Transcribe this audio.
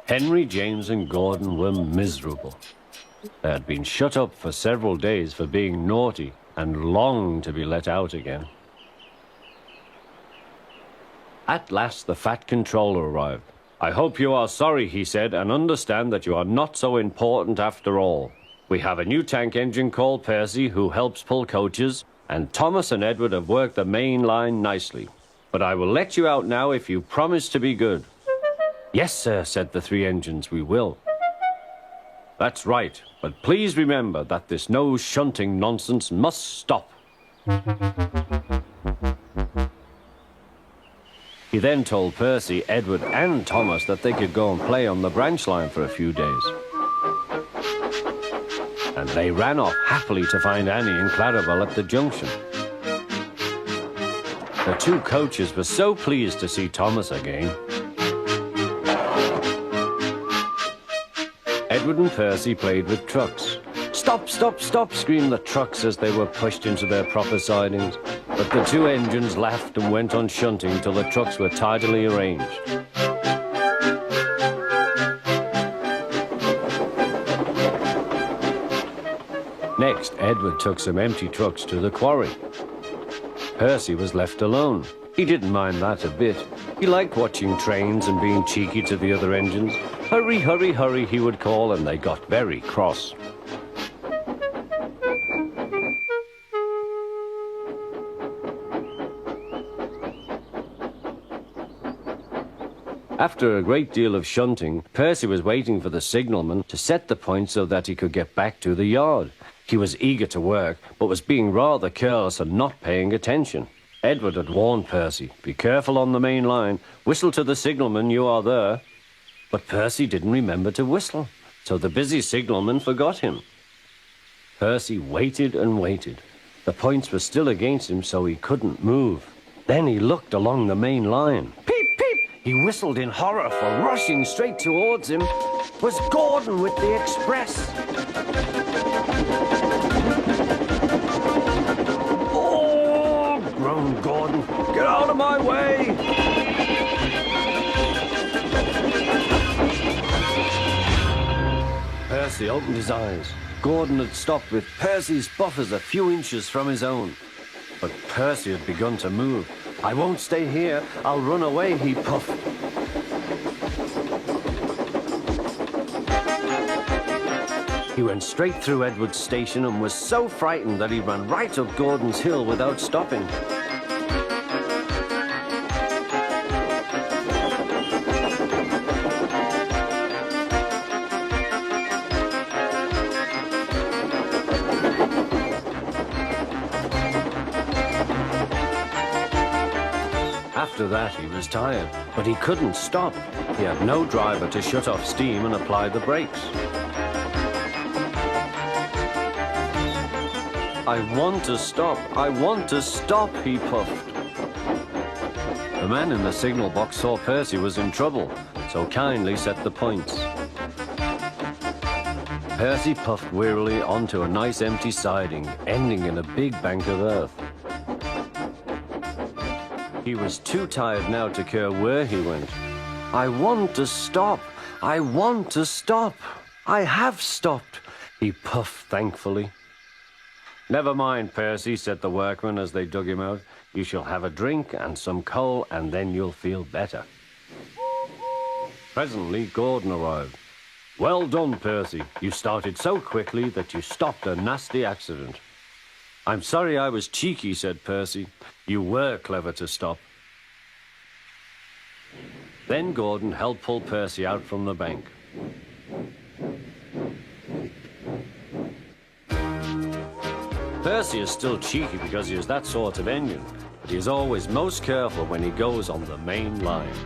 Henry, James, and Gordon were miserable. They had been shut up for several days for being naughty and longed to be let out again. At last, the Fat Controller arrived. "I hope you are sorry," he said, "and understand that you are not so important after all. We have a new tank engine called Percy who helps pull coaches, and Thomas and Edward have worked the main line nicely. But I will let you out now if you promise to be good." "Yes, sir," said the three engines, "we will." "That's right, but please remember that this no shunting nonsense must stop." He then told Percy, Edward, and Thomas that they could go and play on the branch line for a few days. And they ran off happily to find Annie and Clarabelle at the junction. The two coaches were so pleased to see Thomas again. Edward and Percy played with trucks. "Stop, stop, stop," screamed the trucks as they were pushed into their proper sidings. But the two engines laughed and went on shunting till the trucks were tidily arranged. Next, Edward took some empty trucks to the quarry. Percy was left alone. He didn't mind that a bit. He liked watching trains and being cheeky to the other engines. "Hurry, hurry, hurry," he would call, and they got very cross. After a great deal of shunting, Percy was waiting for the signalman to set the point so that he could get back to the yard. He was eager to work, but was being rather careless and not paying attention. Edward had warned Percy, "Be careful on the main line. Whistle to the signalman you are there." But Percy didn't remember to whistle, so the busy signalman forgot him. Percy waited and waited. The points were still against him, so he couldn't move. Then he looked along the main line. Peep, peep! He whistled in horror, for rushing straight towards him was Gordon with the express. "Oh!" groaned Gordon. "Get out of my way!" Percy opened his eyes. Gordon had stopped with Percy's buffers a few inches from his own. But Percy had begun to move. "I won't stay here. I'll run away," he puffed. He went straight through Edward's station and was so frightened that he ran right up Gordon's hill without stopping. After that, he was tired, but he couldn't stop. He had no driver to shut off steam and apply the brakes. "I want to stop, I want to stop," he puffed. The man in the signal box saw Percy was in trouble, so kindly set the points. Percy puffed wearily onto a nice empty siding, ending in a big bank of earth. He was too tired now to care where he went. "I want to stop, I want to stop. I have stopped," he puffed thankfully. "Never mind, Percy," said the workman as they dug him out. "You shall have a drink and some coal, and then you'll feel better." Presently, Gordon arrived. "Well done, Percy. You started so quickly that you stopped a nasty accident." "I'm sorry I was cheeky," said Percy. "You were clever to stop." Then Gordon helped pull Percy out from the bank. Percy is still cheeky because he is that sort of engine, but he is always most careful when he goes on the main line.